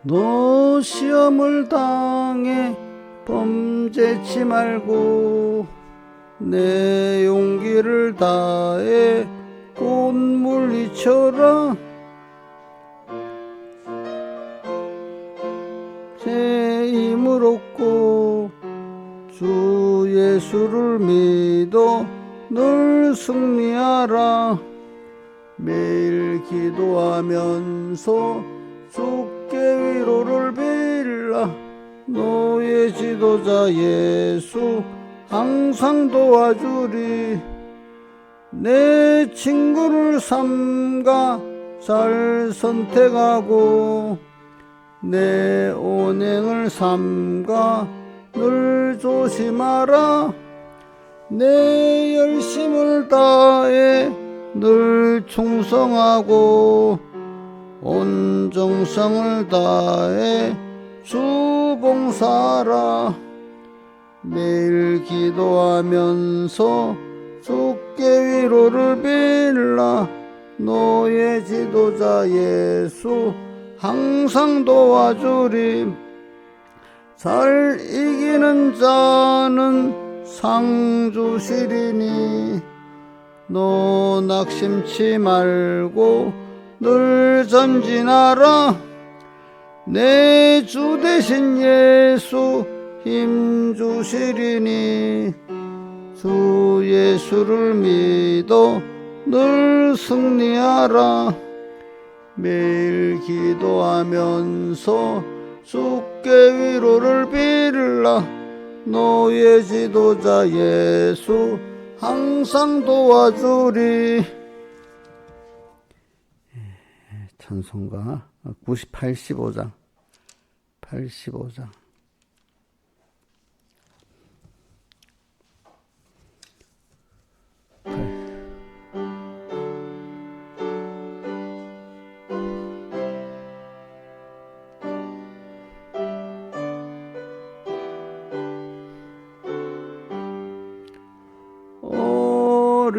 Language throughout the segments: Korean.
너 시험을 당해 범죄치 말고 내 용기를 다해 곧 물리쳐라. 새 힘을 얻고 주 예수를 믿어 늘 승리하라. 매일 기도하면서 주께 위로를 빌라. 너의 지도자 예수 항상 도와주리. 내 친구를 삼가 잘 선택하고 내 언행을 삼가 늘 조심하라. 내 열심을 다해 늘 충성하고 온 정성을 다해 주 봉사하라. 매일 기도하면서 주께 위로를 빌라. 너의 지도자 예수 항상 도와주리. 잘 이기는 자는 상 주시리니 너 낙심치 말고 늘 전진하라. 내 주 대신 예수 힘 주시리니 주 예수를 믿어 늘 승리하라. 매일 기도하면서 주께 위로를 빌라. 너의 지도자 예수 항상 도와주리. 찬송가 85장 85장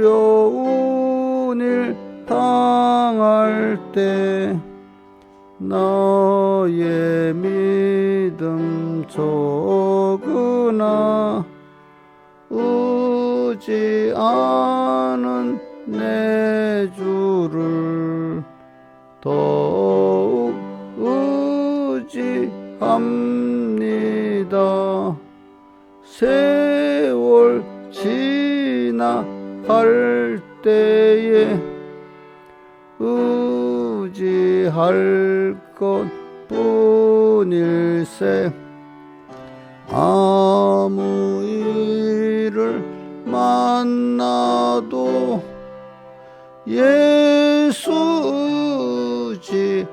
어려운 일 당할 때 나의 믿음 적으나 의지하는 내 주를 더욱 의지합니다. 세월 지나갈 때에 의지할 것뿐일세. 아무 일을 만나도 예수 의지합니다.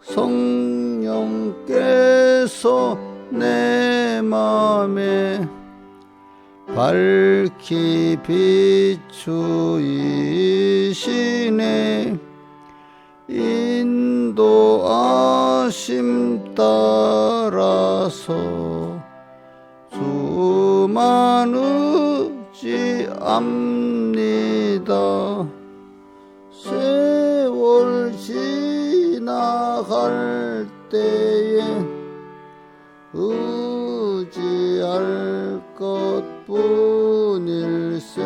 성령께서 내 맘에 밝히 비추이시네. 인도하심 따라서 주만 의지합니다. 세월 지나갈 때에 의지할 것뿐일세.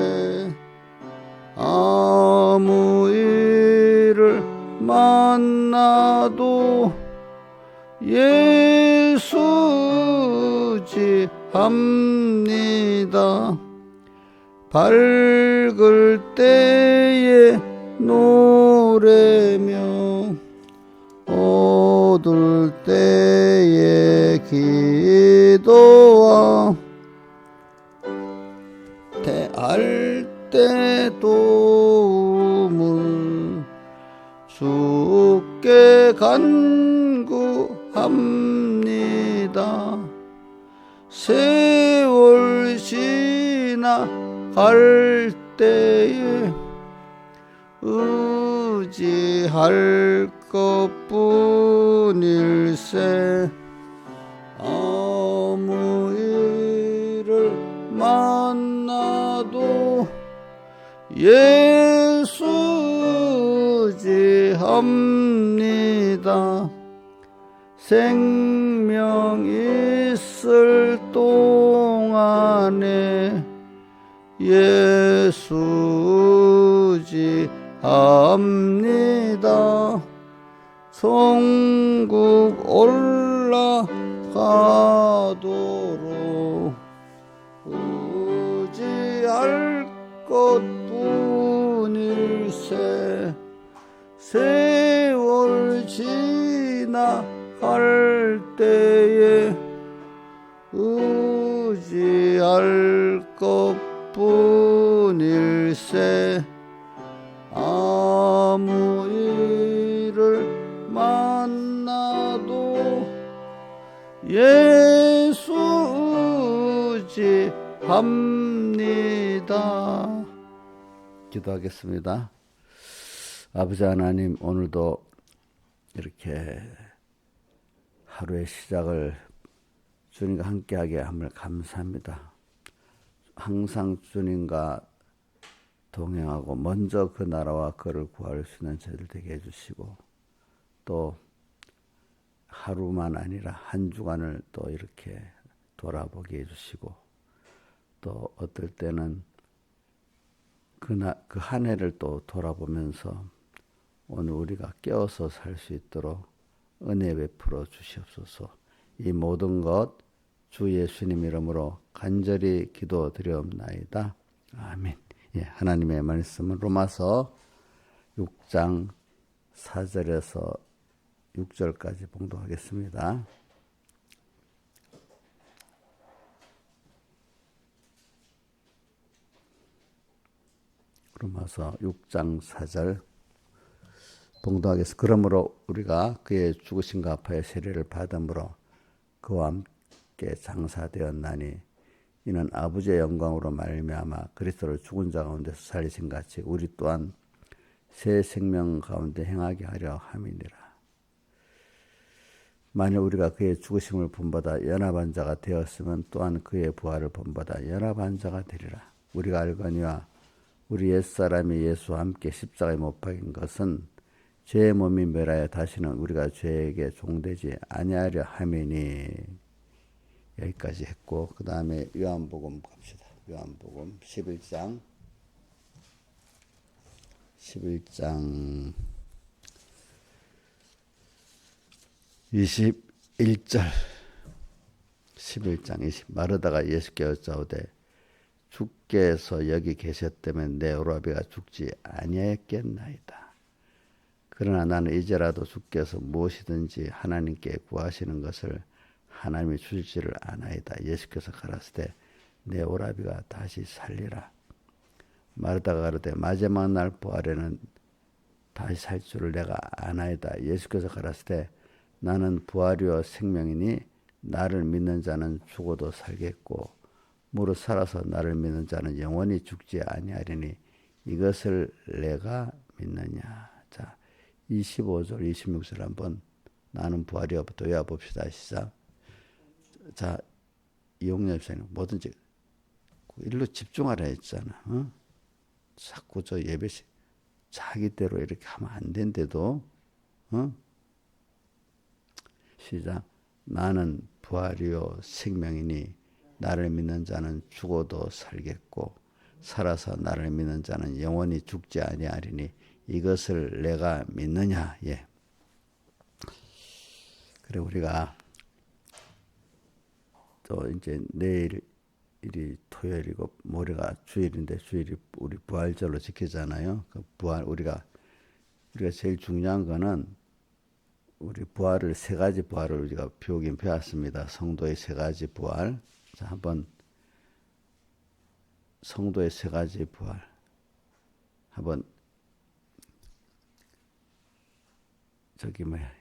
아무 일을 만나도 예수 의지합니다. 밝을 때에 노래며 어두울 때에 기도와 대할 때 도움을 주께 간구합니다. 세월 지나갈 때에 의지할 것뿐일세. 아무 일을 만나도 예수 의지합니다. 합니다. 생명 있을 동안에 예수 의지합니다. 천국 올라가도록 의지할 것뿐일세. 세월 지나갈 때에 의지할 것뿐일세. 아무 일을 만나도 예수 의지합니다. 기도하겠습니다. 아버지 하나님, 오늘도 이렇게 하루의 시작을 주님과 함께하게 함을 감사합니다. 항상 주님과 동행하고 먼저 그 나라와 그를 구할 수 있는 저희들 되게 해주시고, 또 하루만 아니라 한 주간을 또 이렇게 돌아보게 해주시고, 또 어떨 때는 그 한 해를 또 돌아보면서 오늘 우리가 깨어서 살 수 있도록 은혜 베풀어 주시옵소서. 이 모든 것 주 예수님 이름으로 간절히 기도드리옵나이다. 아멘. 예, 하나님의 말씀은 로마서 6장 4절에서 6절까지 봉독하겠습니다. 로마서 6장 4절 봉독하겠습니다. 그러므로 우리가 그의 죽으심과 아파의 세례를 받음으로 그와 함께 장사되었나니 이는 아버지의 영광으로 말미암아 그리스도를 죽은 자 가운데서 살리신 같이 우리 또한 새 생명 가운데 행하게 하려 함이니라. 만일 우리가 그의 죽으심을 본보다 연합한 자가 되었으면 또한 그의 부활을 본보다 연합한 자가 되리라. 우리가 알거니와 우리 옛사람이 예수와 함께 십자가에 못 박인 것은 죄의 몸이 멸하여 다시는 우리가 죄에게 종되지 아니하려 함이니. 여기까지 했고, 그 다음에 요한복음 갑시다. 요한복음 11장 21절 11장 20 마르다가 예수께 여짜오되 주께서 여기 계셨다면 내 오라비가 죽지 아니하였겠나이다. 그러나 나는 이제라도 주께서 무엇이든지 하나님께 구하시는 것을 하나님이 주실지를 아나이다. 예수께서 가라사대 내 오라비가 다시 살리라. 마르다가 가로되 마지막 날 부활에는 다시 살 줄을 내가 아나이다. 예수께서 가라사대 나는 부활이요 생명이니 나를 믿는 자는 죽어도 살겠고 무릇 살아서 나를 믿는 자는 영원히 죽지 아니하리니 이것을 내가 믿느냐. 자, 25절 26절 한번 나는 부활이요부터 외워봅시다. 시작. 자, 이용렬 목사님 뭐든지 일로 집중하라 했잖아. 어? 자꾸 저 예배식 자기대로 이렇게 하면 안 된대도. 시작. 나는 부활이요 생명이니 나를 믿는 자는 죽어도 살겠고 살아서 나를 믿는 자는 영원히 죽지 아니하리니 이것을 내가 믿느냐. 예. 그래 우리가 또 이제 내일이 토요일이고 모레가 주일인데 주일이 우리 부활절로 지키잖아요. 그 부활 우리가 제일 중요한 거는 우리 부활을 세 가지 부활을 우리가 배우긴 배웠습니다. 성도의 세 가지 부활. 자, 한번 성도의 세 가지 부활 한번 저기 뭐야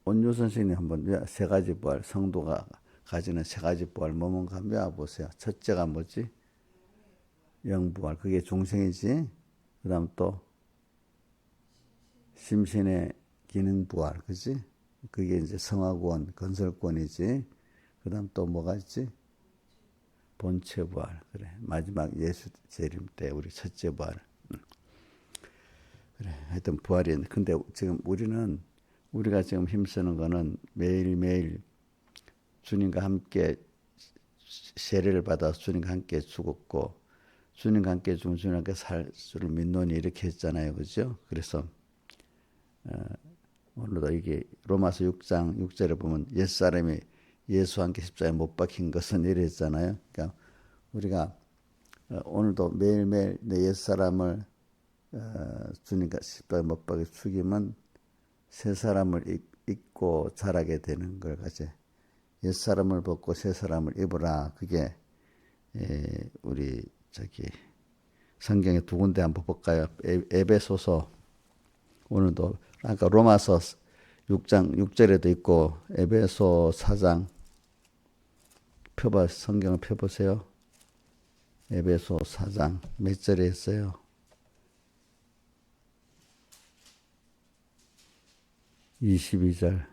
온유 선생님 한번 세 가지 부활 성도가 가지는 세 가지 부활 뭐뭔가 외워보세요. 첫째가 뭐지? 영부활. 그게 중생이지. 그 다음 또 심신의 기능 부활. 그지? 그게 이제 성화권, 건설권이지. 그 다음 또 뭐가 있지? 본체 부활. 그래. 마지막 예수 재림 때 우리 첫째 부활. 그래. 하여튼 부활이. 근데 지금 우리가 지금 힘쓰는 거는 매일매일 주님과 함께 세례를 받아서 주님과 함께 죽었고, 주님과 함께 죽은 주님과 함께 살 줄을 믿노니 이렇게 했잖아요. 그죠? 그래서 오늘도 이게 로마서 6장 6절에 보면 옛사람이 예수와 함께 십자가에 못 박힌 것은 이랬잖아요. 그러니까 우리가 오늘도 매일매일 내 옛사람을 주님과 십자가에 못 박혀 죽이면 새 사람을 입고 자라게 되는 걸 가지. 옛사람을 벗고 새 사람을 입으라. 그게 우리 성경에 두 군데 한번 볼까요? 에베소서, 오늘도 아까 로마서 6장 6절에도 있고 에베소 4장 성경을 펴보세요. 에베소 4장 몇 절에 있어요? 22절.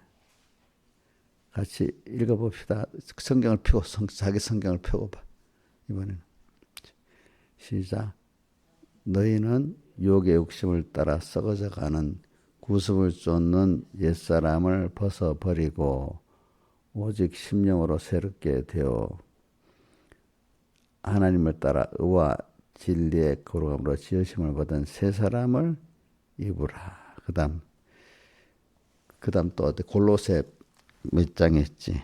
같이 읽어봅시다. 성경을 펴고 자기 성경을 펴고 봐. 이번에는 시작. 너희는 육의 욕심을 따라 썩어져가는 구습을 쫓는 옛사람을 벗어버리고 오직 심령으로 새롭게 되어 하나님을 따라 의와 진리의 거룩함으로 지으심을 받은 새 사람을 입으라. 그다음 또 어디 골로새 몇 장에 있지?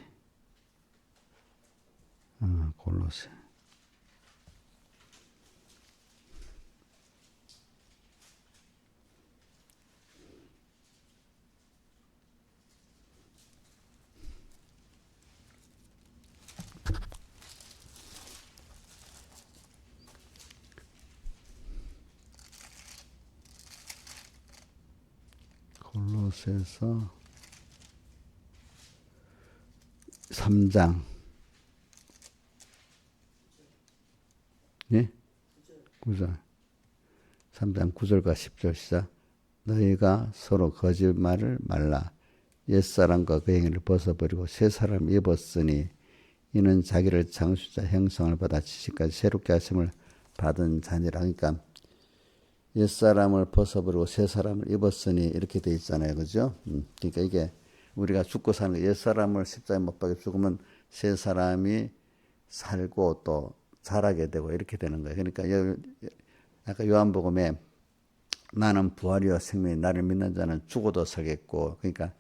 골로새. 골로새서 3장. 네? 9절. 3장 9절과 10절 시작. 너희가 서로 거짓말을 말라. 옛사람과 그 행위를 벗어버리고 새 사람을 입었으니 이는 자기를 장수자 형상을 받아 지식까지 새롭게 하심을 받은 자니라. 그러니까 옛사람을 벗어버리고 새 사람을 입었으니 이렇게 돼 있잖아요. 그죠? 그러니까 이게 우리가 죽고 사는 거, 옛사람을 십자가에 못 박혀 죽으면 새 사람이 살고 또 자라게 되고 이렇게 되는 거예요. 그러니까 아까 요한복음에 나는 부활이요 생명이 나를 믿는 자는 죽어도 살겠고, 그러니까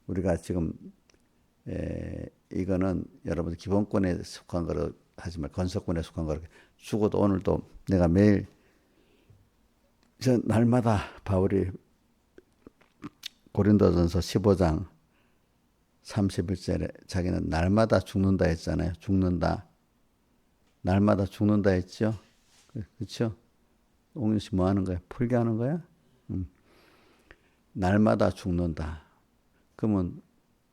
우리가 지금 이거는 여러분 기본권에 속한 거로 하지 말고 건설권에 속한 거로 죽어도 오늘도 내가 매일 날마다 바울이 고린도전서 15장 31절에 자기는 날마다 죽는다 했잖아요. 죽는다. 날마다 죽는다 했죠. 그렇죠? 옹윤 씨 뭐 하는 거야? 풀게 하는 거야? 날마다 죽는다. 그러면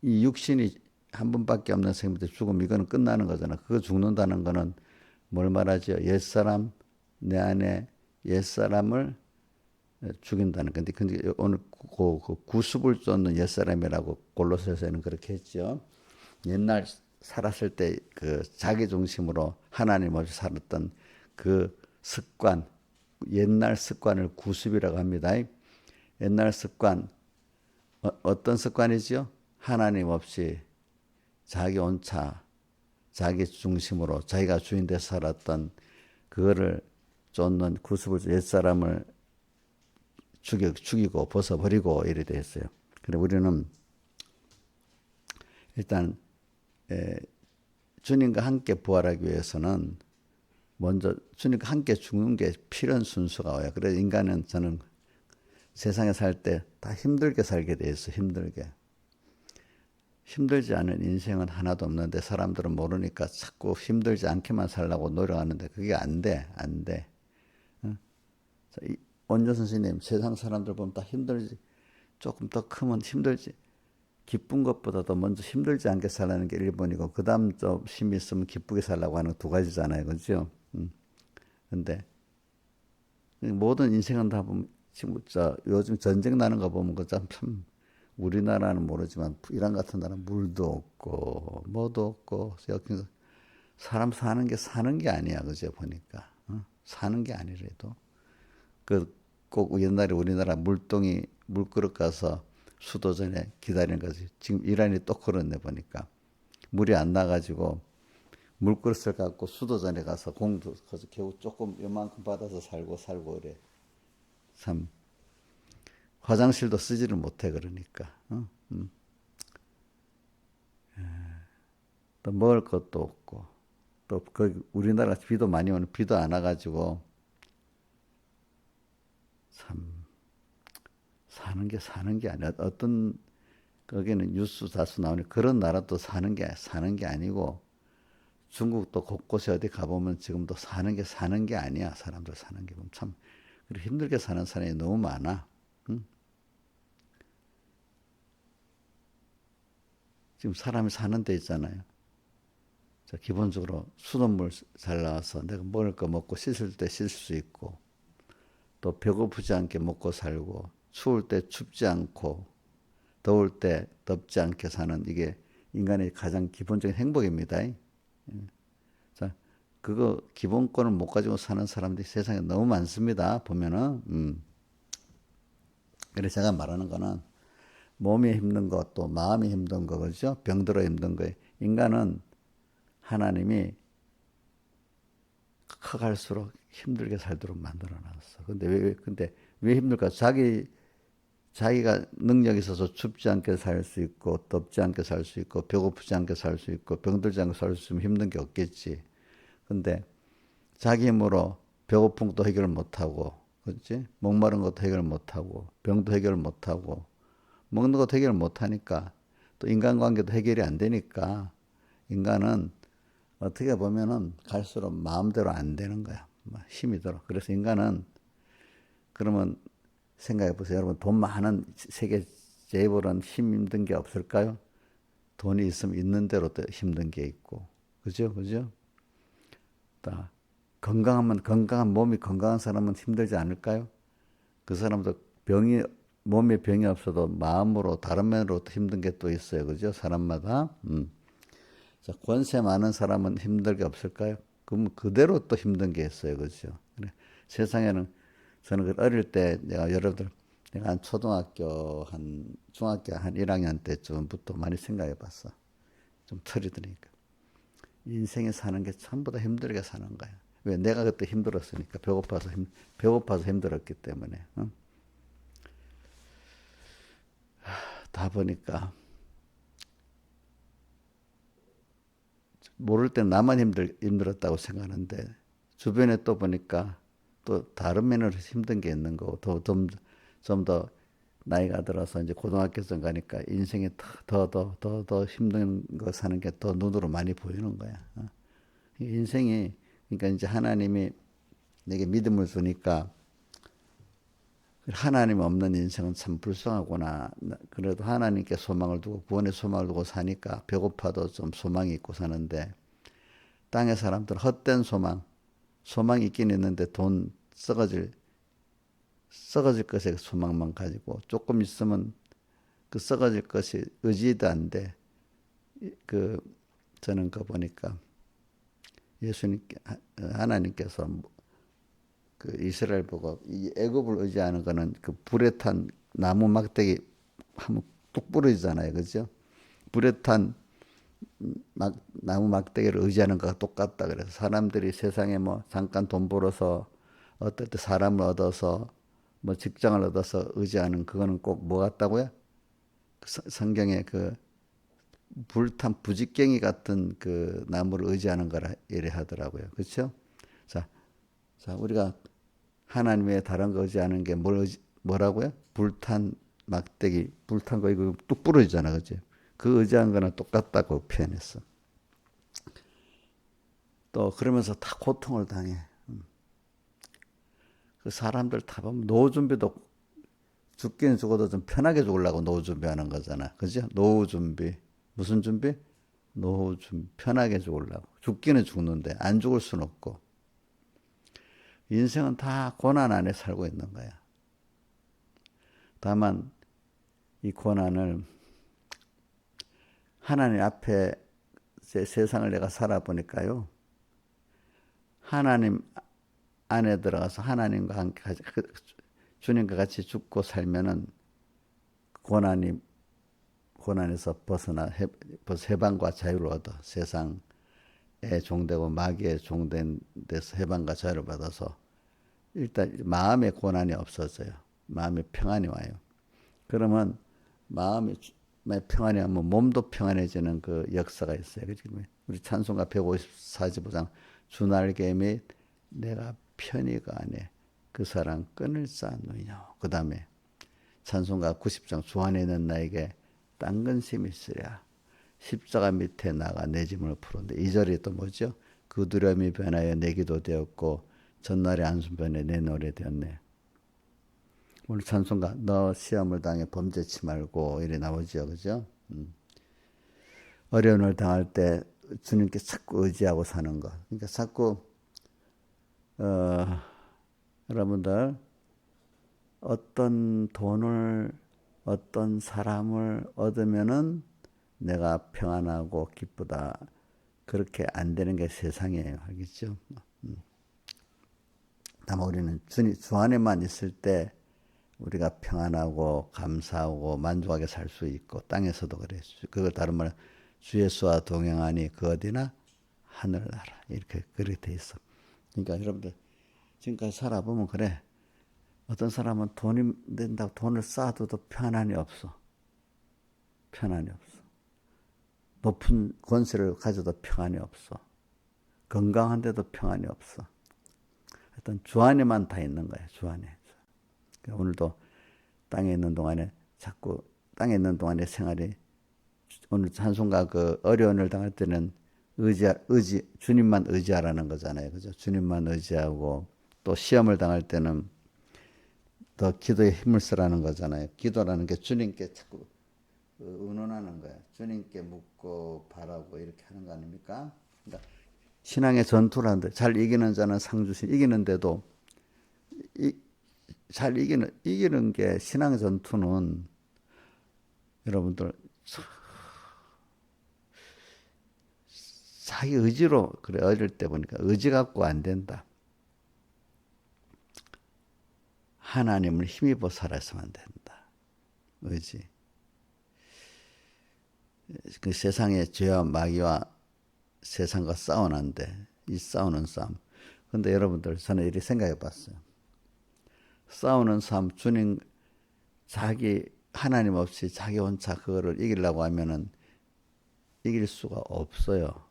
이 육신이 한 번밖에 없는 생명인데 죽으면 이거는 끝나는 거잖아. 그거 죽는다는 거는 뭘 말하죠? 옛사람, 내 안에 옛사람을 죽인다는 건데, 근데 오늘 그 구습을 쫓는 옛사람이라고 골로새서에는 그렇게 했죠. 옛날 살았을 때 그 자기 중심으로 하나님 없이 살았던 그 습관, 옛날 습관을 구습이라고 합니다. 옛날 습관, 어떤 습관이죠? 하나님 없이 자기 온차, 자기 중심으로 자기가 주인 돼서 살았던 그거를 쫓는 구습을, 옛사람을 죽이고 벗어버리고 이래 됐어요. 그래 우리는 일단 주님과 함께 부활하기 위해서는 먼저 주님과 함께 죽는 게 필연 순서가 와요. 그래서 인간은 저는 세상에 살 때 다 힘들게 살게 돼 있어. 힘들지 않은 인생은 하나도 없는데 사람들은 모르니까 자꾸 힘들지 않게만 살려고 노력하는데 그게 안 돼. 원조 선생님, 세상 사람들 보면 다 힘들지. 조금 더 크면 힘들지. 기쁜 것보다도 먼저 힘들지 않게 살라는 게 1번이고 그 다음 좀 힘이 있으면 기쁘게 살라고 하는 두 가지잖아요. 그렇죠? 근데 모든 인생은 다 보면 지금 요즘 전쟁 나는 거 보면 참 우리나라는 모르지만 이란 같은 나라는 물도 없고 뭐도 없고 여기 사람 사는 게 아니야. 그죠? 보니까 사는 게 아니래도 그 꼭 우리나라 물동이 물그릇 가서 수도전에 기다리는 거지. 지금 이란이 또 그렇네 보니까. 물이 안 나가지고 물그릇을 갖고 수도전에 가서 공도 거기서 겨우 조금 요만큼 받아서 살고 그래. 참 화장실도 쓰지를 못해 그러니까. 어? 또 먹을 것도 없고 또 그 우리나라 비도 많이 오는 비도 안 와가지고 참 사는 게 아니야. 어떤 거기는 뉴스 다수 나오는 그런 나라도 사는 게 아니고 중국도 곳곳에 어디 가보면 지금도 사는 게 아니야. 사람들 사는 게 보면 참 힘들게 사는 사람이 너무 많아. 응? 지금 사람이 사는 데 있잖아요. 자, 기본적으로 수돗물 잘 나와서 내가 먹을 거 먹고 씻을 때 씻을 수 있고 또 배고프지 않게 먹고 살고 추울 때 춥지 않고 더울 때 덥지 않게 사는 이게 인간의 가장 기본적인 행복입니다. 자, 그거 기본권을 못 가지고 사는 사람들이 세상에 너무 많습니다. 보면은, 그래서 제가 말하는 거는 몸이 힘든 것, 또 마음이 힘든 거, 그죠? 병들어 힘든 거. 인간은 하나님이 커갈수록 힘들게 살도록 만들어 놨어. 근데 왜 힘들까? 자기가 능력이 있어서 춥지 않게 살 수 있고, 덥지 않게 살 수 있고, 배고프지 않게 살 수 있고, 병들지 않게 살 수 있으면 힘든 게 없겠지. 근데 자기 힘으로 배고픈 것도 해결을 못하고, 그렇지? 목마른 것도 해결을 못하고, 병도 해결을 못하고, 먹는 것도 해결을 못하니까, 또 인간관계도 해결이 안 되니까, 인간은 어떻게 보면은 갈수록 마음대로 안 되는 거야. 힘이 들어. 그래서 인간은 그러면 생각해 보세요. 여러분 돈 많은 세계 재벌은 힘든 게 없을까요? 돈이 있으면 있는 대로 또 힘든 게 있고. 그죠? 그죠? 건강한 몸이 건강한 사람은 힘들지 않을까요? 그 사람도 몸에 병이 없어도 마음으로 다른 면으로 힘든 게 또 있어요. 그죠? 사람마다. 자, 권세 많은 사람은 힘들 게 없을까요? 그럼 그대로 또 힘든 게 있어요. 그죠? 그래. 세상에는 저는 어릴 때 내가 한 중학교 한 1학년 때쯤부터 많이 생각해 봤어. 좀 철이 드니까. 인생에 사는 게 전부 다 힘들게 사는 거야. 왜? 내가 그때 힘들었으니까. 배고파서 힘들었기 때문에. 응? 다 보니까 모를 때 나만 힘들었다고 생각하는데 주변에 또 보니까 또 다른 면으로 힘든 게 있는 거고 좀 더 나이가 들어서 이제 고등학교쯤 가니까 인생이 더 힘든 거 사는 게 더 눈으로 많이 보이는 거야. 인생이 그러니까 이제 하나님이 내게 믿음을 주니까 하나님 없는 인생은 참 불쌍하구나. 그래도 하나님께 소망을 두고 구원의 소망을 두고 사니까 배고파도 좀 소망이 있고 사는데 땅의 사람들은 헛된 소망이 있긴 있는데 돈 썩어질 것의 소망만 가지고 조금 있으면 그 썩어질 것이 의지도 안 돼. 저는 보니까 하나님께서 그 이스라엘 보고 이 애굽을 의지하는 거는 그 불에 탄 나무 막대기 하면 뚝 부러지잖아요. 그죠? 불에 탄 나무 막대기를 의지하는 거가 똑같다. 그래서 사람들이 세상에 뭐 잠깐 돈 벌어서 어떨 때 사람을 얻어서 뭐 직장을 얻어서 의지하는 그거는 꼭 뭐 같다고요? 성경에 그 불탄 부직갱이 같은 그 나무를 의지하는 거라 이래 하더라고요. 그렇죠? 자, 우리가 하나님 외에 다른 거 의지하는 게 뭐라고요? 불탄 막대기, 불탄 거 이거 뚝 부러지잖아. 그죠? 그 의지한 거는 똑같다고 표현했어. 또 그러면서 다 고통을 당해. 그 사람들 다 보면 노후 준비도 죽기는 죽어도 좀 편하게 죽으려고 노후 준비하는 거잖아. 그죠? 노후 준비. 무슨 준비? 노후 준비. 편하게 죽으려고. 죽기는 죽는데 안 죽을 수는 없고. 인생은 다 고난 안에 살고 있는 거야. 다만 이 고난을 하나님 앞에 세상을 내가 살아보니까요. 하나님 안에 들어가서 하나님과 함께 주님과 같이 죽고 살면은 고난에서 벗어나 해방과 자유를 얻어 세상에 종되고 마귀에 종된 데서 해방과 자유를 받아서 일단 마음의 고난이 없어져요. 마음의 평안이 와요. 그러면 마음의 평안이 하면 몸도 평안해지는 그 역사가 있어요. 우리 찬송가 154장 주 날개 및 내가 편히 가네 그 사랑 끈을 쌓느냐. 그 다음에 찬송가 90장 주 안에 있는 나에게 딴 근심이 있으랴. 십자가 밑에 나가 내 짐을 풀었는데 2절이 또 뭐죠? 그 두려움이 변하여 내 기도 되었고 전날의 한숨 변해 내 노래 되었네. 오늘 찬송가 너 시험을 당해 범죄치 말고 이래 나오죠. 그죠? 어려움을 당할 때 주님께 자꾸 의지하고 사는 거. 그러니까 자꾸 여러분들 어떤 돈을 어떤 사람을 얻으면은 내가 평안하고 기쁘다. 그렇게 안 되는 게 세상이에요. 알겠죠? 다만 우리는 주 안에만 있을 때 우리가 평안하고 감사하고 만족하게 살 수 있고 땅에서도 그래. 그걸 다른 말로 주 예수와 동행하니 그 어디나 하늘나라. 이렇게 그렇게 돼 있어. 그러니까 여러분들 지금까지 살아보면 그래. 어떤 사람은 돈이 된다고 돈을 쌓아둬도 편안이 없어. 편안이 없어. 높은 권세를 가져도 평안이 없어. 건강한데도 평안이 없어. 하여튼 주 안에만 다 있는 거야. 주 안에. 오늘도 땅에 있는 동안에 자꾸 땅에 있는 동안의 생활이 오늘 찬송가 그 어려움을 당할 때는 주님만 의지하라는 거잖아요. 그죠? 주님만 의지하고 또 시험을 당할 때는 더 기도에 힘을 쓰라는 거잖아요. 기도라는 게 주님께 자꾸 의논하는 거예요. 주님께 묻고 바라고 이렇게 하는 거 아닙니까? 그러니까 신앙의 전투라는데 잘 이기는 자는 상 주신 이기는데도 잘 이기는 게 신앙의 전투는 여러분들 자기 의지로 그래 어릴 때 보니까 의지 갖고 안 된다. 하나님을 힘입어 살아서만 된다. 의지. 그 세상의 죄와 마귀와 세상과 싸우는데 이 싸우는 싸움. 근데 여러분들 저는 이렇게 생각해 봤어요. 싸우는 싸움 주님 자기 하나님 없이 자기 혼자 그거를 이기려고 하면은 이길 수가 없어요.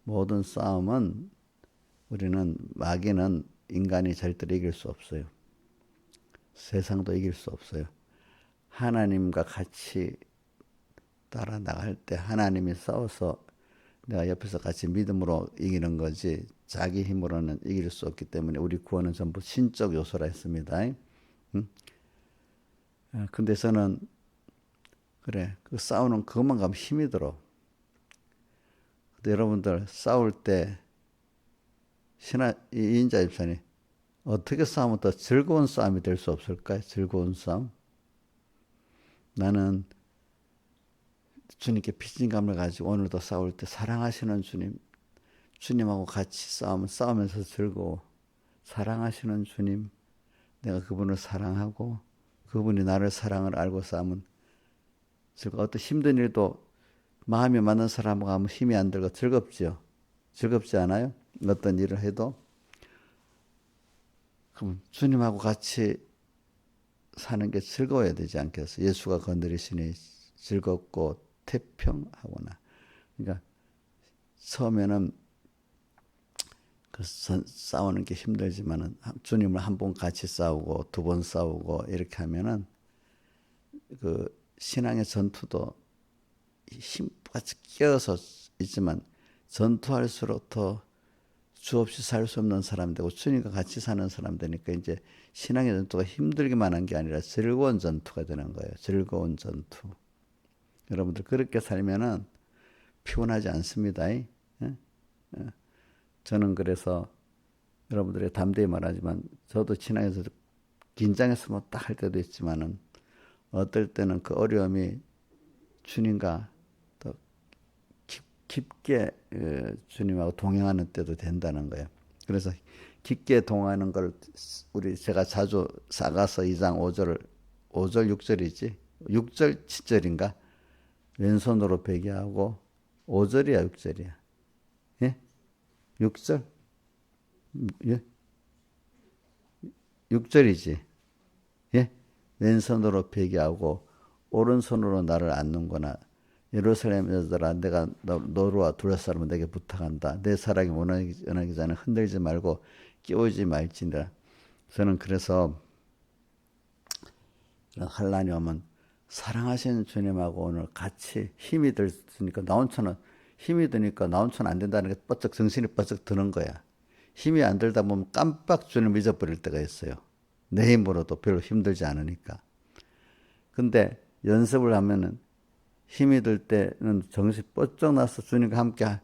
모든 싸움은 우리는 마귀는 인간이 절대로 이길 수 없어요. 세상도 이길 수 없어요. 하나님과 같이 따라 나갈 때 하나님이 싸워서 내가 옆에서 같이 믿음으로 이기는 거지 자기 힘으로는 이길 수 없기 때문에 우리 구원은 전부 신적 요소라 했습니다. 근데 저는 그래 그 싸우는 그것만 가면 힘이 들어. 근데 여러분들 싸울 때 이인자 입사님 어떻게 싸우면 더 즐거운 싸움이 될 수 없을까요? 즐거운 싸움. 나는 주님께 피진감을 가지고 오늘도 싸울 때 사랑하시는 주님하고 같이 싸우면서 즐거워. 사랑하시는 주님, 내가 그분을 사랑하고 그분이 나를 사랑을 알고 싸우면 즐거워. 어떤 힘든 일도 마음이 맞는 사람하고 하면 힘이 안 들고 즐겁죠. 즐겁지 않아요? 어떤 일을 해도. 그럼 주님하고 같이 사는 게 즐거워야 되지 않겠어요? 예수가 건드리시니 즐겁고 태평하구나. 그러니까 처음에는 그 싸우는 게 힘들지만은 주님을 한 번 같이 싸우고 두 번 싸우고 이렇게 하면은 그 신앙의 전투도 힘같이 끼어서 있지만 전투할수록 더 주없이 살 수 없는 사람 되고 주님과 같이 사는 사람 되니까 이제 신앙의 전투가 힘들기만 한 게 아니라 즐거운 전투가 되는 거예요. 즐거운 전투. 여러분들 그렇게 살면은 피곤하지 않습니다. 예? 저는 그래서 여러분들의 담대히 말하지만 저도 신앙에서 긴장해서 뭐 딱 할 때도 있지만은 어떨 때는 그 어려움이 주님과 더 깊게 주님하고 동행하는 때도 된다는 거예요. 그래서 깊게 동하는 걸 제가 자주 사가서 2장 5절 6절이지. 6절 7절인가? 왼손으로 베게 하고 5절이야 6절이야. 예? 6절? 예? 6절이지. 예? 왼손으로 베게 하고 오른손으로 나를 안는구나. 예루살렘 여자들아 내가 너로와 둘러싸면 내게 부탁한다. 내 사랑이 원하기 전에 흔들지 말고 끼우지 말지니라. 저는 그래서 환란이 오면 사랑하시는 주님하고 오늘 같이 힘이 드니까 나 혼자는 힘이 드니까 나 혼자는 안 된다는 게 뻗쩍 정신이 뻗쩍 드는 거야. 힘이 안 들다 보면 깜빡 주님을 잊어버릴 때가 있어요. 내 힘으로도 별로 힘들지 않으니까. 근데 연습을 하면은 힘이 들 때는 정신 뻗쩍 나서 주님과 함께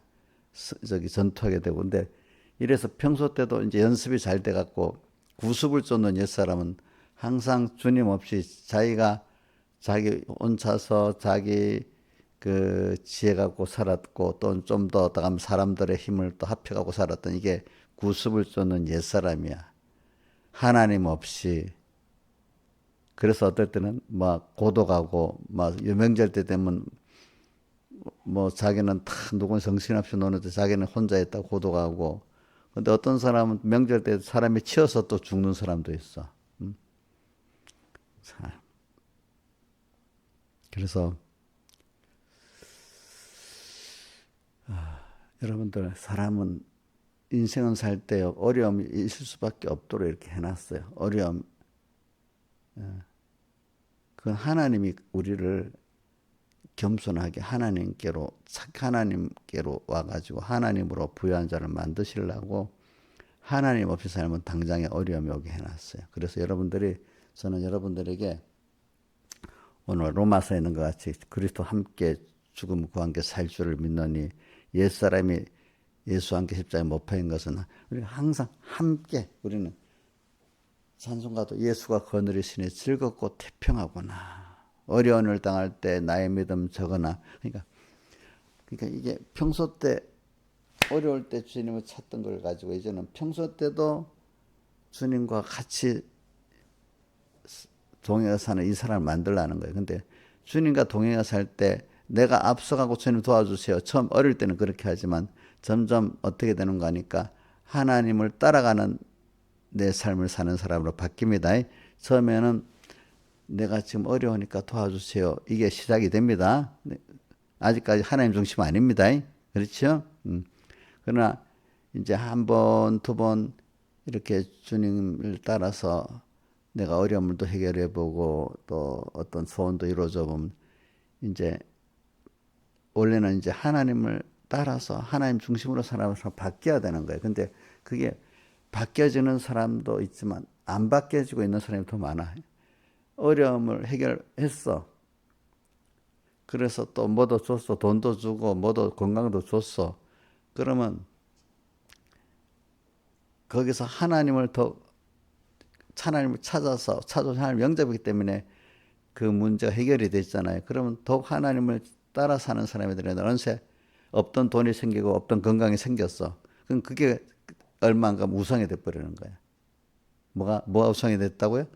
전투하게 되고, 근데 이래서 평소 때도 이제 연습이 잘 돼 갖고 구습을 쫓는 옛사람은 항상 주님 없이 자기 혼자서 자기 그 지혜 갖고 살았고 또 좀 더 가면 사람들의 힘을 또 합해 갖고 살았던 이게 구습을 쫓는 옛사람이야. 하나님 없이. 그래서 어떨 때는 막 고독하고 막 명절 때 되면 뭐 자기는 다 누군 정신없이 노는데 자기는 혼자 있다고 고독하고. 근데 어떤 사람은 명절 때 사람이 치여서 또 죽는 사람도 있어. 자, 그래서 여러분들 사람은 인생은 살 때 어려움이 있을 수밖에 없도록 이렇게 해놨어요. 어려움. 그건 하나님이 우리를 겸손하게 하나님께로 와가지고 하나님으로 부유한 자를 만드시려고 하나님 없이 살면 당장에 어려움이 오게 해놨어요. 그래서 저는 여러분들에게 오늘 로마서에 있는 것 같이 그리스도 함께 죽음 그 함께 살 줄을 믿노니 옛사람이 예수와 함께 십자가에 못 박힌 것은 우리가 항상 함께 우리는 찬송가도 예수가 거느리시니 즐겁고 태평하구나. 어려운 일 당할 때 나의 믿음 적으나. 그러니까 이게 평소 때 어려울 때 주님을 찾던 걸 가지고 이제는 평소 때도 주님과 같이 동행해 사는 이 사람을 만들라는 거예요. 근데 주님과 동행해 살 때 내가 앞서가고 주님 도와주세요. 처음 어릴 때는 그렇게 하지만 점점 어떻게 되는가 하니까 하나님을 따라가는 내 삶을 사는 사람으로 바뀝니다. 처음에는 내가 지금 어려우니까 도와주세요. 이게 시작이 됩니다. 아직까지 하나님 중심 아닙니다. 그렇죠? 그러나 이제 한 번, 두 번 이렇게 주님을 따라서 내가 어려움을 또 해결해 보고 또 어떤 소원도 이루어져 보면 이제 원래는 이제 하나님을 따라서 하나님 중심으로 살아서 바뀌어야 되는 거예요. 근데 그게 바뀌어지는 사람도 있지만 안 바뀌어지고 있는 사람이 더 많아. 어려움을 해결했어. 그래서 또 뭐도 줬어. 돈도 주고 뭐도 건강도 줬어. 그러면 거기서 하나님을 찾아서 하나님 영접이기 때문에 그 문제가 해결이 됐잖아요. 그러면 더욱 하나님을 따라 사는 사람들은 어느새 없던 돈이 생기고 없던 건강이 생겼어. 그럼 그게 얼마인가 우상이 돼버리는 거야. 뭐가 우상이 됐다고요?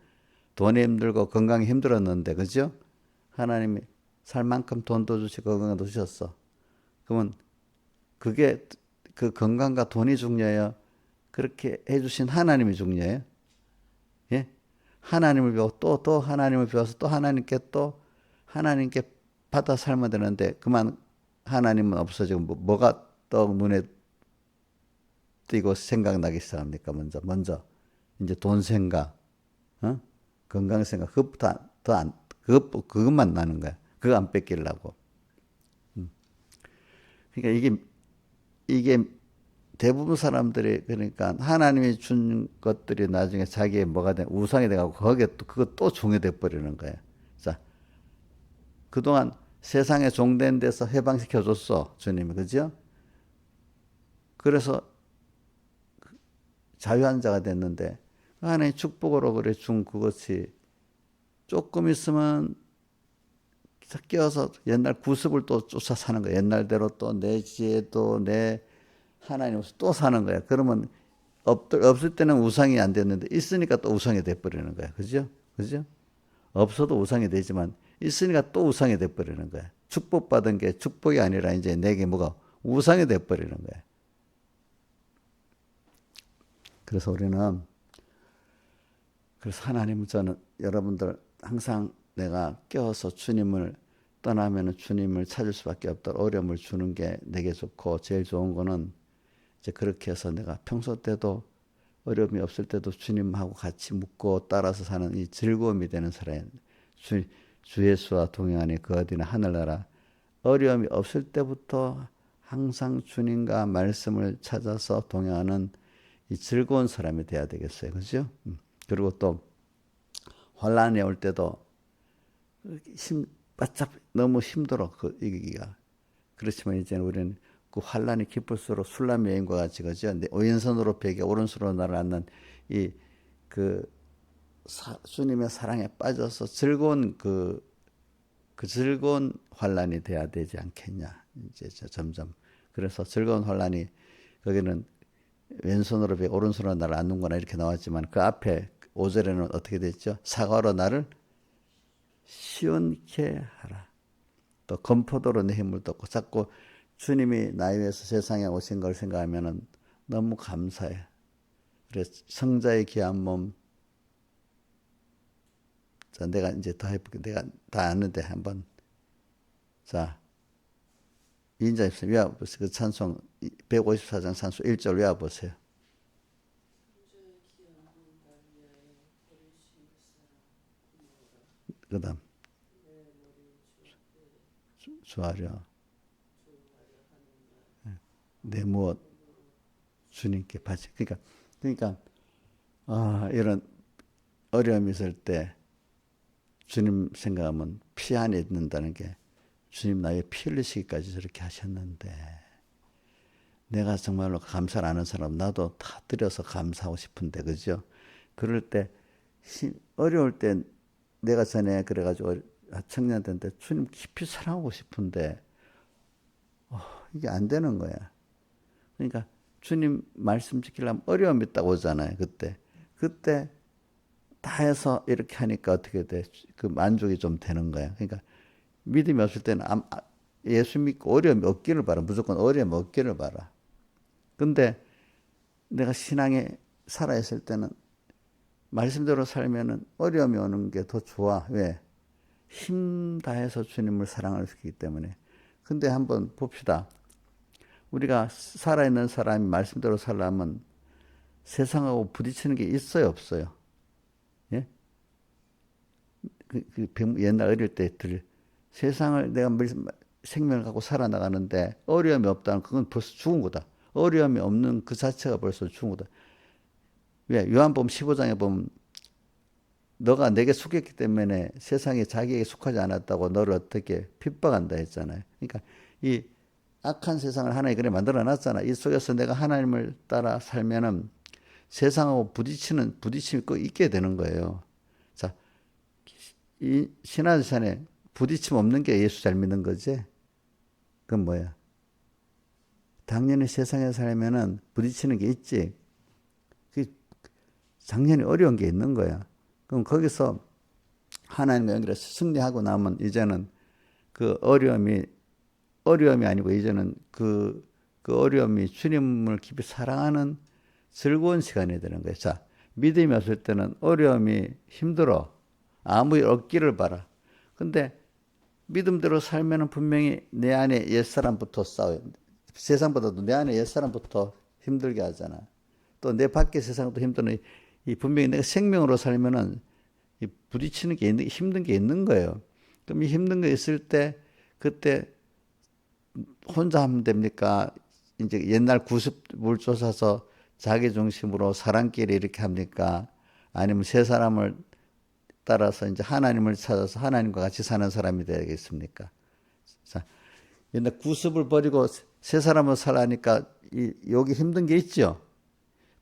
돈이 힘들고 건강이 힘들었는데, 그죠? 하나님이 살 만큼 돈도 주시고 건강도 주셨어. 그러면 그게 그 건강과 돈이 중요해요? 그렇게 해주신 하나님이 중요해요? 예? 하나님을 배우고 또 하나님을 배워서 또 하나님께 받아 살면 되는데 그만 하나님은 없어지고 뭐가 또 눈에 띄고 생각나기 시작합니까? 먼저 이제 돈 생각, 건강 생각 그것만 나는 거야. 그거 안 뺏기려고. 그러니까 이게 대부분 사람들이 그러니까 하나님이 준 것들이 나중에 자기의 뭐가 돼 우상이 돼가고 거기에 또 그거 또 종이 돼 버리는 거야. 자, 그동안 세상에 종된 데서 해방시켜 줬어 주님이, 그죠? 그래서 자유한 자가 됐는데 하나님 축복으로 그래 준 그것이 조금 있으면 끼어서 옛날 구습을 또 쫓아 사는 거야. 옛날대로 또 내 지혜도 내 하나님 없이 또 사는 거야. 그러면 없을 때는 우상이 안 됐는데 있으니까 또 우상이 돼버리는 거야. 그죠? 그죠? 없어도 우상이 되지만 있으니까 또 우상이 돼버리는 거야. 축복받은 게 축복이 아니라 이제 내게 뭐가 우상이 돼버리는 거야. 그래서 우리는 그래서 하나님은 저는 여러분들 항상 내가 깨어서 주님을 떠나면 주님을 찾을 수밖에 없다. 어려움을 주는 게 내게 좋고 제일 좋은 거는 이제 그렇게 해서 내가 평소 때도 어려움이 없을 때도 주님하고 같이 묵고 따라서 사는 이 즐거움이 되는 사람. 주 예수와 동행하니 그 어디나 하늘나라. 어려움이 없을 때부터 항상 주님과 말씀을 찾아서 동행하는 이 즐거운 사람이 돼야 되겠어요. 그죠? 그리고 또 환란이 올 때도 바짝 너무 힘들어 그 이기기가. 그렇지만 이제는 우리는 그 환란이 깊을수록 술람 여인과 같이 그죠? 왼손으로 베개 오른손으로 나를 앉는 이 주님의 사랑에 빠져서 즐거운 그 즐거운 환란이 돼야 되지 않겠냐. 이제 점점 그래서 즐거운 환란이 거기는 왼손으로 베개 오른손으로 나를 앉는거나 이렇게 나왔지만 그 앞에 5절에는 어떻게 됐죠? 사과로 나를 시원케 하라. 또 검포도로 내 힘을 돋고 자꾸 주님이 나에 위해서 세상에 오신 걸 생각하면 너무 감사해. 그래서 성자의 귀한 몸. 자, 내가 이제 더 해볼게. 내가 다 아는데 한번. 자, 이인자 입술 외워보세요. 그 찬송 154장 찬송 1절 외워보세요. 그 다음 주하려 내 무엇 주님께 바치. 그러니까 이런 어려움이 있을 때 주님 생각하면 피 안에 있는다는 게 주님 나의 피 흘리시기까지 저렇게 하셨는데 내가 정말로 감사를 안 하는 사람 나도 다 드려서 감사하고 싶은데 그죠? 그럴 때 어려울 때 내가 전에 그래가지고 청년 때인데 주님 깊이 사랑하고 싶은데 이게 안 되는 거야. 그러니까 주님 말씀 지키려면 어려움이 있다고 오잖아요. 그때 다 해서 이렇게 하니까 어떻게 돼? 그 만족이 좀 되는 거야. 그러니까 믿음이 없을 때는 예수 믿고 어려움이 없기를 바라. 무조건 어려움이 없기를 바라. 근데 내가 신앙에 살아있을 때는 말씀대로 살면은 어려움이 오는 게 더 좋아. 왜? 힘 다해서 주님을 사랑할 수 있기 때문에. 근데 한번 봅시다. 우리가 살아있는 사람이 말씀대로 살려면 세상하고 부딪히는 게 있어요, 없어요? 예? 옛날 어릴 때 세상을 내가 생명을 갖고 살아나가는데 어려움이 없다는 그건 벌써 죽은 거다. 어려움이 없는 그 자체가 벌써 죽은 거다. 왜? 요한복음 15장에 보면 너가 내게 속했기 때문에 세상이 자기에게 속하지 않았다고 너를 어떻게 핍박한다 했잖아요. 그러니까 이 악한 세상을 하나님이 그래 만들어 놨잖아. 이 속에서 내가 하나님을 따라 살면은 세상하고 부딪힘이 꼭 있게 되는 거예요. 자, 이 신화산에 부딪힘 없는 게 예수 잘 믿는 거지? 그건 뭐야? 당연히 세상에 살면은 부딪히는 게 있지. 당연히 어려운 게 있는 거야. 그럼 거기서 하나님과 연결해서 승리하고 나면 이제는 그 어려움이 아니고 이제는 그 어려움이 주님을 깊이 사랑하는 즐거운 시간이 되는 거예요. 자, 믿음이 없을 때는 어려움이 힘들어. 아무 일 없기를 바라. 근데 믿음대로 살면은 분명히 내 안에 옛사람부터 싸워요. 세상보다도 내 안에 옛사람부터 힘들게 하잖아. 또 내 밖의 세상도 힘드는 이 분명히 내가 생명으로 살면은 이 부딪히는 게 힘든 게 있는 거예요. 그럼 이 힘든 거 있을 때 그때 혼자 하면 됩니까? 이제 옛날 구습을 쫓아서 자기 중심으로 사람끼리 이렇게 합니까? 아니면 세 사람을 따라서 이제 하나님을 찾아서 하나님과 같이 사는 사람이 되겠습니까? 자, 옛날 구습을 버리고 세 사람을 살아니까 여기 힘든 게 있죠.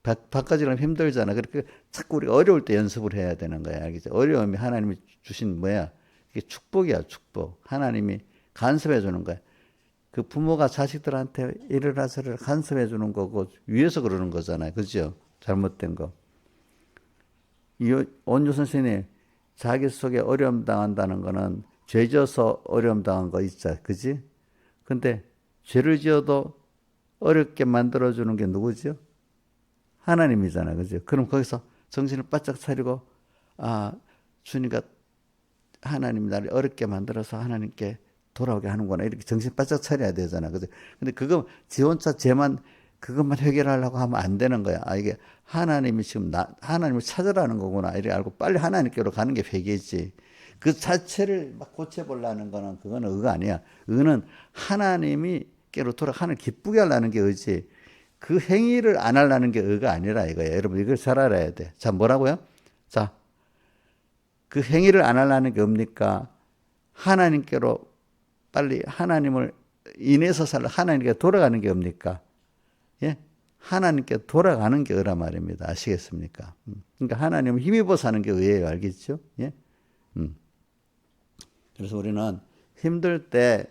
바꿔지려면 힘들잖아. 그러니까 자꾸 우리가 어려울 때 연습을 해야 되는 거야. 알겠죠? 어려움이 하나님이 주신 뭐야? 이게 축복이야, 축복. 하나님이 간섭해 주는 거야. 그 부모가 자식들한테 이래라 저래라 간섭해 주는 거고 위에서 그러는 거잖아요. 그죠? 잘못된 거. 온유 선생님, 자기 속에 어려움 당한다는 거는 죄 져서 어려움 당한 거 있자. 그지? 근데 죄를 지어도 어렵게 만들어주는 게 누구죠? 하나님이잖아. 그죠? 그럼 거기서 정신을 바짝 차리고, 아, 주님과 하나님이 나를 어렵게 만들어서 하나님께 돌아오게 하는구나. 이렇게 정신 바짝 차려야 되잖아. 그죠? 근데 그거 지 혼자 죄만, 그것만 해결하려고 하면 안 되는 거야. 아, 이게 하나님이 지금 하나님을 찾으라는 거구나. 이렇게 알고 빨리 하나님께로 가는 게 회개지. 그 자체를 막 고쳐보려는 거는 그거는 의가 아니야. 의는 하나님이 깨로 돌아 하나님 기쁘게 하려는 게 의지. 그 행위를 안 하려는 게 의가 아니라 이거예요. 여러분 이걸 잘 알아야 돼. 자, 뭐라고요? 자, 그 행위를 안 하려는 게 뭡니까? 하나님께로 빨리 하나님을 인해서 하나님께 돌아가는 게 뭡니까? 예? 하나님께 돌아가는 게 의란 말입니다. 아시겠습니까? 그러니까 하나님을 힘입어 사는 게 의예요. 알겠죠? 예? 그래서 우리는 힘들 때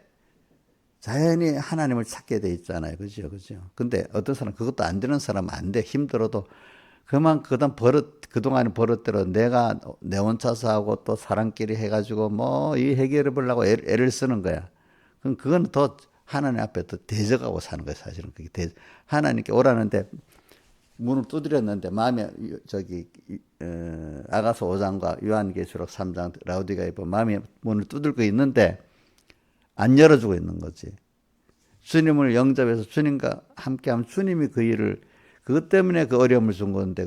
자연히 하나님을 찾게 돼 있잖아요. 그죠? 그죠? 근데 어떤 사람, 그것도 안 되는 사람은 안 돼. 힘들어도. 그동안 버릇대로 내가 내 혼자서 하고 또 사람끼리 해가지고 뭐 이 해결해 보려고 애를 쓰는 거야. 그럼 그건 더 하나님 앞에 더 대적하고 사는 거예요. 사실은. 그게 하나님께 오라는데 문을 두드렸는데 마음에 아가서 5장과 요한계시록 3장 라우디가에 보면 마음에 문을 두들고 있는데 안 열어주고 있는 거지. 주님을 영접해서 주님과 함께하면 주님이 그 일을 그것 때문에 그 어려움을 준 건데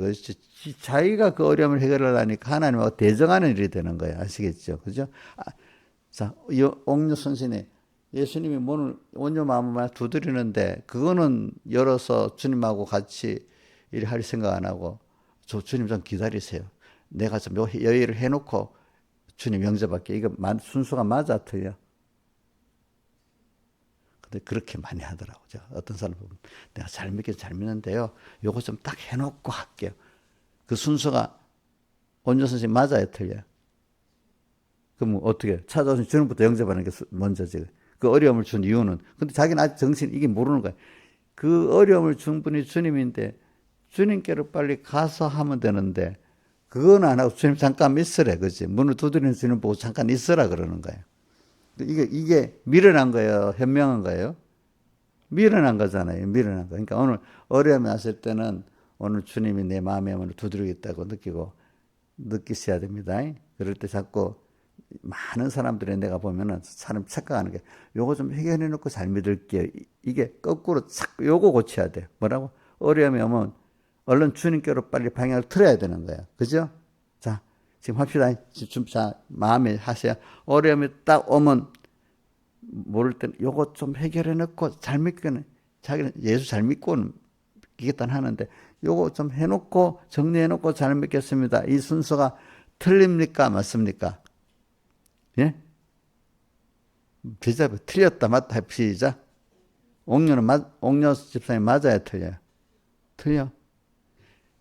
자기가 그 어려움을 해결하려니까 하나님하고 대정하는 일이 되는 거예요. 아시겠죠? 그죠? 자, 옥류 선생님 예수님이 문을 온유 마음을 두드리는데 그거는 열어서 주님하고 같이 일할 생각 안 하고 주님 좀 기다리세요. 내가 좀 여의를 해놓고 주님 영접할게. 이거 순서가 맞아 틀려? 근데 그렇게 많이 하더라고요. 어떤 사람 보면 내가 잘 믿는데요. 요거 좀 딱 해놓고 할게요. 그 순서가 온유 선생님 맞아요, 틀려요? 그럼 어떻게 찾아오신 주님부터 영접하는 게 먼저지. 그 어려움을 준 이유는. 근데 자기는 아직 정신 이게 모르는 거야. 그 어려움을 준 분이 주님인데 주님께로 빨리 가서 하면 되는데 그건 안 하고 주님 잠깐 있으래. 그지? 문을 두드리는 주님 보고 잠깐 있으라 그러는 거예요. 이게 미련한 거예요? 현명한 거예요? 미련한 거잖아요. 미련한 거. 그러니까 오늘 어려움이 왔을 때는 오늘 주님이 내 마음의 문을 두드리겠다고 느끼셔야 됩니다. 그럴 때 자꾸 많은 사람들이 내가 보면은 사람 착각하는 게 요거 좀 해결해 놓고 잘 믿을게요. 이게 거꾸로 요거 고쳐야 돼. 뭐라고? 어려움이 오면 얼른 주님께로 빨리 방향을 틀어야 되는 거야. 그죠? 자, 지금 합시다. 자, 마음에 하세요. 어려움이 딱 오면 모를 때는 요거 좀 해결해 놓고 잘 믿고는 자기는 예수 잘 믿고는 이겠다는 하는데 요거 좀 해놓고 정리해 놓고 잘 믿겠습니다. 이 순서가 틀립니까? 맞습니까? 예? 비자부 틀렸다 맞다 시작. 옥녀 집사님 맞아야 틀려요? 틀려?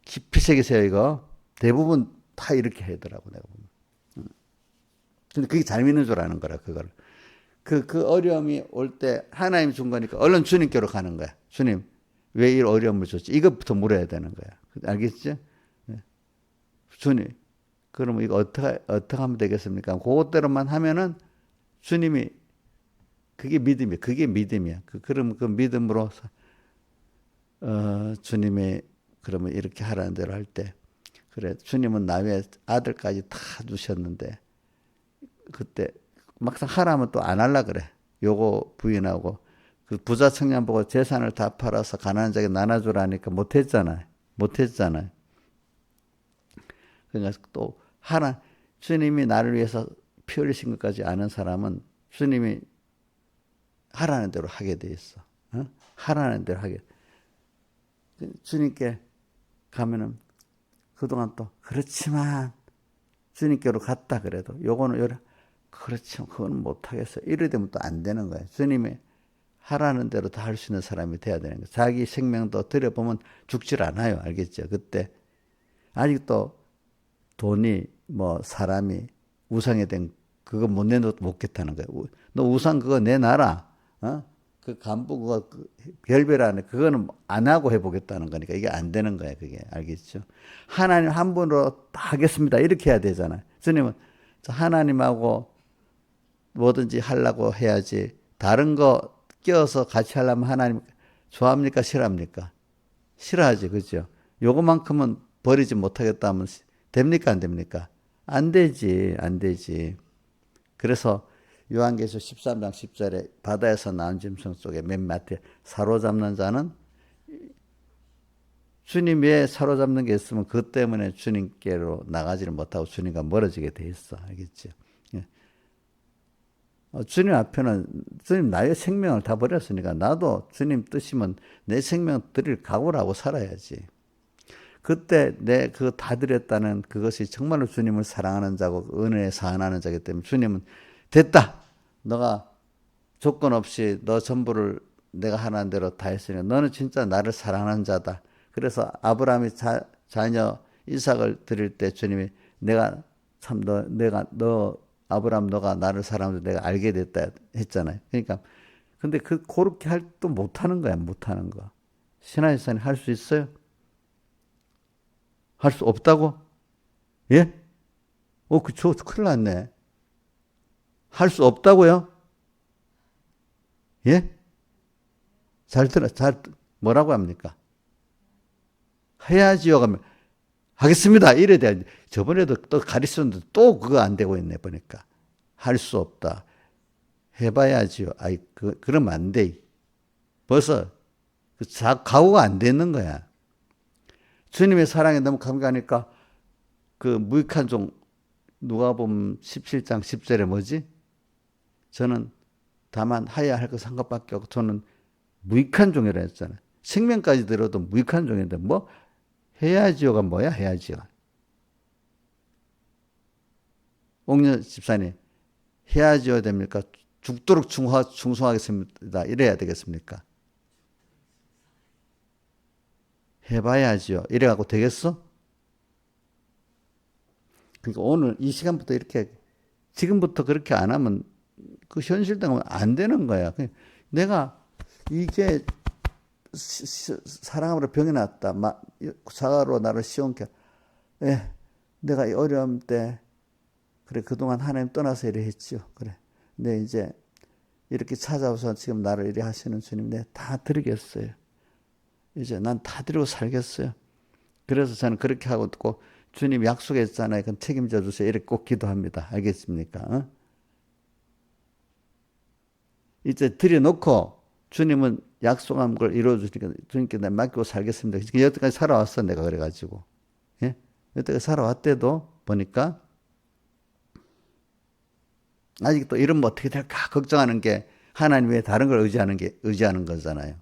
깊이 새기세요 이거. 대부분 다 이렇게 하더라고 내가 보면. 근데 그게 잘 믿는 줄 아는 거라 그걸. 그 어려움이 올 때 하나님 준 거니까 얼른 주님께로 가는 거야. 주님 왜 이 어려움을 줬지? 이것부터 물어야 되는 거야. 알겠지? 네. 주님 그러면 이거 어떻게 하면 되겠습니까? 그것대로만 하면은 주님이 그게 믿음이야. 그럼 그 믿음으로 주님이 그러면 이렇게 하라는 대로 할 때 그래 주님은 나 외에 아들까지 다 주셨는데 그때 막상 하라면 또 안 할라 그래. 요거 부인하고 그 부자 청년 보고 재산을 다 팔아서 가난한 자에게 나눠주라니까 못했잖아요. 그러니까 또 주님이 나를 위해서 피 흘리신 것까지 아는 사람은 주님이 하라는 대로 하게 돼 있어. 하라는 대로 하게. 주님께 가면은 그동안 또 그렇지만 주님께로 갔다 그래도 요거는 그렇지만 그건 못하겠어. 이래 되면 또 안 되는 거야. 주님이 하라는 대로 다 할 수 있는 사람이 돼야 되는 거야. 자기 생명도 들여보면 죽질 않아요. 알겠죠? 그때 아직도 돈이 사람이 우상에 된 그거 못 내놓도 못 겠다는 거야. 너 우상 그거 내놔라. 그 간부 그거 별별 안 해. 그거는 안 하고 해보겠다는 거니까 이게 안 되는 거야. 그게 알겠죠? 하나님 한 분으로 다 하겠습니다. 이렇게 해야 되잖아요. 주님은 하나님하고 뭐든지 하려고 해야지. 다른 거 껴서 같이 하려면 하나님 좋아합니까? 싫어합니까? 싫어하지, 그죠? 요거만큼은 버리지 못하겠다 하면 됩니까? 안 됩니까? 안 되지, 안 되지. 그래서 요한계시록 13장 10절에 바다에서 나온 짐승 속에 맨 밑에 사로잡는 자는 주님 외에 사로잡는 게 있으면 그것 때문에 주님께로 나가지를 못하고 주님과 멀어지게 돼 있어. 알겠죠? 주님 앞에는 주님 나의 생명을 다 버렸으니까 나도 주님 뜻이면 내 생명 드릴 각오를 하고 살아야지. 그때 내 그거 다 드렸다는 그것이 정말로 주님을 사랑하는 자고 은혜에 사안하는 자기 때문에 주님은 됐다. 너가 조건 없이 너 전부를 내가 하라는 대로 다 했으니 너는 진짜 나를 사랑하는 자다. 그래서 아브라함이 자녀 이삭을 드릴 때 주님이 내가 참 너 아브라함 너가 나를 사랑하는 줄 내가 알게 됐다 했잖아요. 그러니까 근데 그렇게 할 또 못하는 거야. 못하는 거. 신하의 산이 할 수 있어요? 할 수 없다고? 예? 저 큰일 났네. 할 수 없다고요? 예? 뭐라고 합니까? 해야지요. 가면, 하겠습니다. 이래 돼야지. 저번에도 또 가르쳤는데 또 그거 안 되고 있네, 보니까. 할 수 없다. 해봐야지요. 그러면 안 돼. 벌써, 각오가 안 되는 거야. 주님의 사랑에 너무 감격하니까, 그 무익한 종, 누가복음 17장 10절에 뭐지? 저는 다만 하여야 할 것 한 것밖에 없고 저는 무익한 종이라 했잖아요. 생명까지 들어도 무익한 종인데 뭐 해야지요가 뭐야 해야지요. 옥년 집사님 해야지요 됩니까? 죽도록 충성하겠습니다. 이래야 되겠습니까? 해봐야지요. 이래갖고 되겠어? 그러니까 오늘 이 시간부터 이렇게 지금부터 그렇게 안 하면 그 현실당하면 안 되는 거야. 내가 이게 사랑으로 병이 났다. 사과로 나를 시원케. 내가 어려움 때 그래 그동안 하나님 떠나서 이래 했죠. 그래. 근데 이제 이렇게 찾아와서 지금 나를 이래 하시는 주님 내가 다 드리겠어요. 이제 난 다 드리고 살겠어요. 그래서 저는 그렇게 하고 꼭 주님 약속했잖아요. 그럼 책임져 주세요. 이렇게 꼭 기도합니다. 알겠습니까? 어? 이제 드려놓고 주님은 약속한 걸 이루어주시니까 주님께 내가 맡기고 살겠습니다. 여태까지 살아왔어 내가 그래가지고. 예? 여태까지 살아왔대도 보니까 아직도 이러면 어떻게 될까 걱정하는 게 하나님 외에 다른 걸 의지하는 거잖아요.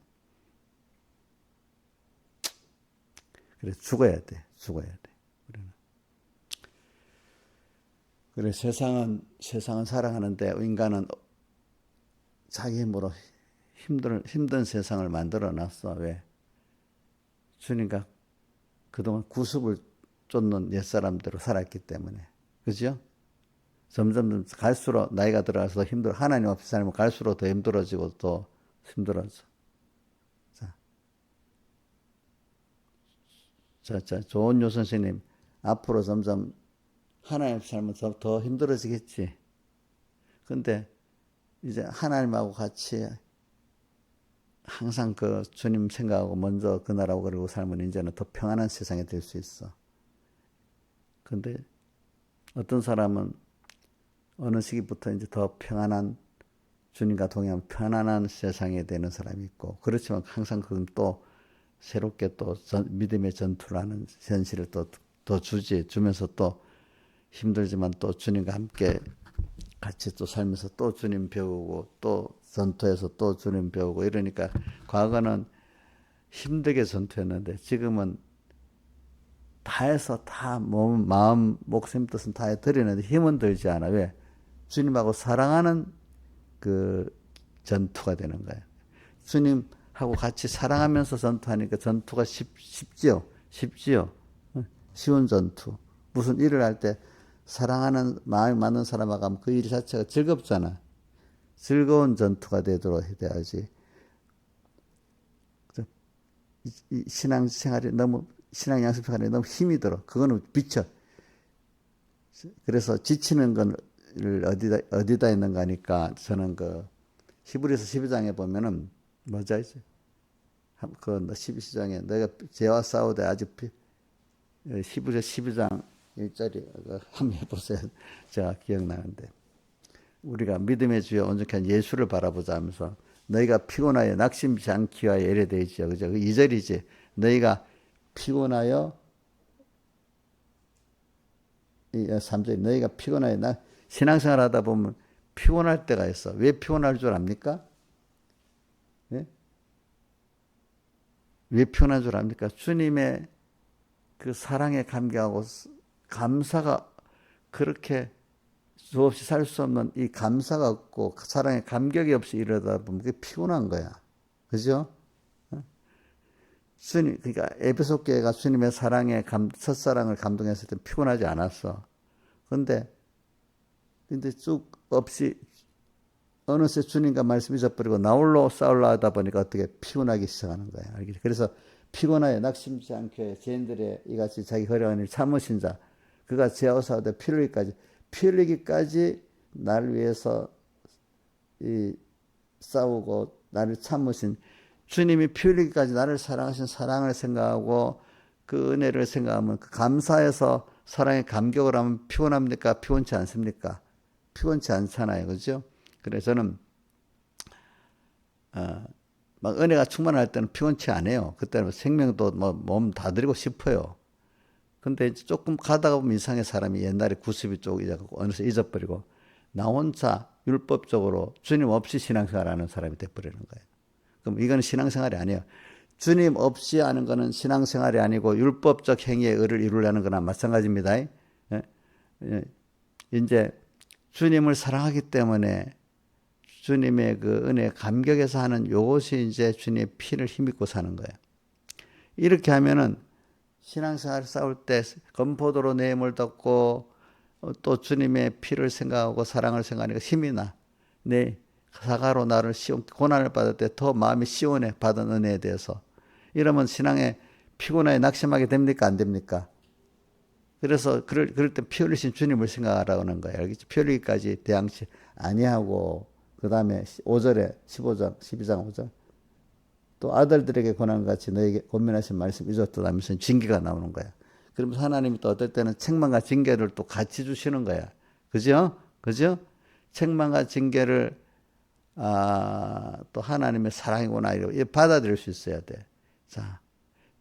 그래서 죽어야 돼. 그래 세상은 살아가는데 인간은 자기 힘으로 힘든 세상을 만들어 놨어. 왜? 주님과 그동안 구습을 쫓는 옛사람대로 살았기 때문에. 그죠? 점점 갈수록 나이가 들어가서 힘들어. 하나님 없이 살면 갈수록 더 힘들어지고 또 힘들어져. 자, 조은요 선생님, 앞으로 점점 하나님 없이 살면 더 힘들어지겠지. 근데 이제 하나님하고 같이 항상 그 주님 생각하고 먼저 그 나라고 그러고 살면 이제는 더 평안한 세상이 될 수 있어. 근데 어떤 사람은 어느 시기부터 이제 더 평안한 주님과 동행하면 편안한 세상이 되는 사람이 있고 그렇지만 항상 그건 또 새롭게 또 믿음의 전투라는 현실을 더 주면서 또 힘들지만 또 주님과 함께 같이 또 살면서 또 주님 배우고 또 전투에서 또 주님 배우고 이러니까 과거는 힘들게 전투했는데 지금은 다 해서 다 마음, 목숨, 뜻은 다 드리는데 힘은 들지 않아. 왜? 주님하고 사랑하는 그 전투가 되는 거예요. 주님하고 같이 사랑하면서 전투하니까 전투가 쉽지요. 쉬운 전투. 무슨 일을 할 때 사랑하는 마음이 맞는 사람하고 하면 그 일 자체가 즐겁잖아. 즐거운 전투가 되도록 해야지. 이 신앙생활이 너무 신앙 양식 생활에 너무 힘이 들어. 그거는 비춰. 그래서 지치는 건 어디다 있는가 하니까 저는 그 히브리서 12장에 보면은 뭐죠? 그 12장에 너희가 죄와 싸우되 아직 히브리서 12장 1절이 한번 해보세요. 제가 기억나는데 우리가 믿음의 주여 온전한 예수를 바라보자 하면서 너희가 피곤하여 낙심치 않기 위하여 이래 되어 있죠. 그죠? 그 2절이지. 너희가 피곤하여 3절 너희가 피곤하여 신앙생활 하다 보면 피곤할 때가 있어. 왜 피곤할 줄 압니까? 네? 왜 피곤한 줄 압니까? 주님의 그 사랑에 감격하고 감사가 그렇게 수없이 살 수 없는 이 감사가 없고 사랑에 감격이 없이 이러다 보면 그게 피곤한 거야. 그죠? 주님, 그러니까 에베소 교회가 주님의 사랑에 첫사랑을 감동했을 때 피곤하지 않았어. 근데 쭉 없이 어느새 주님과 말씀 잊어버리고 나 홀로 싸우려 하다 보니까 어떻게 피곤하기 시작하는 거야. 알겠지? 그래서 피곤하여 낙심치 않게 죄인들의 이같이 자기 허령한 일 참으신 자 그가 죄와 싸우되 피 흘리기까지 나를 위해서 싸우고 나를 참으신 주님이 피 흘리기까지 나를 사랑하신 사랑을 생각하고 그 은혜를 생각하면 그 감사해서 사랑에 감격을 하면 피곤합니까? 피곤치 않습니까? 피곤치 않잖아요. 그죠? 그래서 저는 막 은혜가 충만할 때는 피곤치 않아요. 그때는 생명도 몸 다 드리고 싶어요. 근데 조금 가다가 보면 이상의 사람이 옛날에 구습이 쪽 어느새 잊어버리고 나 혼자 율법적으로 주님 없이 신앙생활하는 사람이 돼버리는 거예요. 그럼 이거는 신앙생활이 아니에요. 주님 없이 하는 거는 신앙생활이 아니고 율법적 행위의 의를 이루려는 거나 마찬가지입니다. 이제 주님을 사랑하기 때문에 주님의 그 은혜 감격에서 하는 요것이 이제 주님의 피를 힘입고 사는 거예요. 이렇게 하면은 신앙생활 싸울 때 건포도로 내 힘을 덮고 또 주님의 피를 생각하고 사랑을 생각하니까 힘이 나. 내 사가로 나를 고난을 받을 때 더 마음이 시원해. 받은 은혜에 대해서. 이러면 신앙에 피곤하게 낙심하게 됩니까? 안 됩니까? 그래서 그럴 때 피 흘리신 주님을 생각하라는 거예요. 알겠죠? 피 흘리기까지 대항치 아니하고 그 다음에 5절에 15장 12장 5절 또 아들들에게 고난같이 너에게 권면하신 말씀 잊었다 하면서 징계가 나오는 거야. 그러면서 하나님이 또 어떨 때는 책망과 징계를 또 같이 주시는 거야. 그죠? 그죠? 책망과 징계를 또 하나님의 사랑이구나 이렇게 받아들일 수 있어야 돼. 자,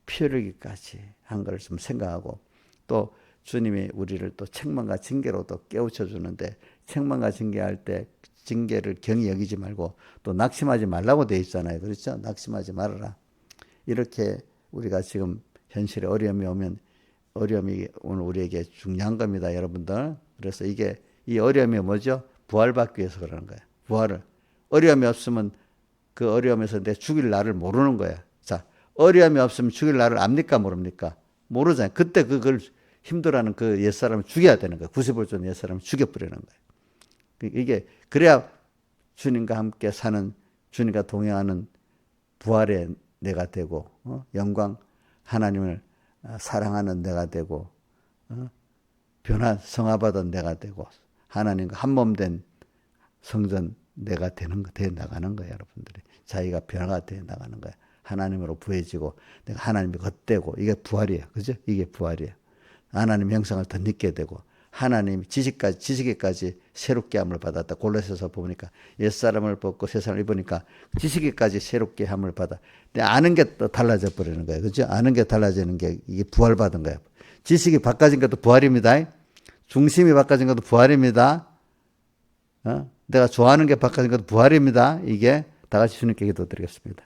피 흘리기까지 한 걸 좀 생각하고 또 주님이 우리를 또 책망과 징계로도 깨우쳐 주는데 책망과 징계할 때 징계를 경히 여기지 말고 또 낙심하지 말라고 돼 있잖아요. 그렇죠? 낙심하지 말아라. 이렇게 우리가 지금 현실에 어려움이 오면 어려움이 오늘 우리에게 중요한 겁니다, 여러분들. 그래서 이 어려움이 뭐죠? 부활받기 위해서 그러는 거예요. 부활을. 어려움이 없으면 그 어려움에서 내 죽일 날을 모르는 거야. 자, 어려움이 없으면 죽일 날을 압니까? 모릅니까? 모르잖아요. 그때 그걸 힘들어하는 그 옛사람을 죽여야 되는 거예요. 90을 준 옛사람을 죽여버리는 거예요. 이게 그래야 주님과 함께 사는 주님과 동행하는 부활의 내가 되고 영광 하나님을 사랑하는 내가 되고 변화 성화받은 내가 되고 하나님과 한몸 된 성전 내가 돼 나가는 거예요. 여러분들이 자기가 변화가 돼 나가는 거예요. 하나님으로 부해지고 내가 하나님이 겉되고 이게 부활이에요. 그죠? 이게 부활이에요. 하나님 형상을 더 믿게 되고 하나님 지식에까지 새롭게 함을 받았다. 골로새서 보니까 옛사람을 벗고 새사람을 입으니까 지식에까지 새롭게 함을 받아. 근데 아는 게 또 달라져 버리는 거예요. 그죠? 아는 게 달라지는 게 이게 부활받은 거예요. 지식이 바꿔진 것도 부활입니다. 중심이 바꿔진 것도 부활입니다. 내가 좋아하는 게 바꿔진 것도 부활입니다. 이게 다 같이 주님께 기도드리겠습니다.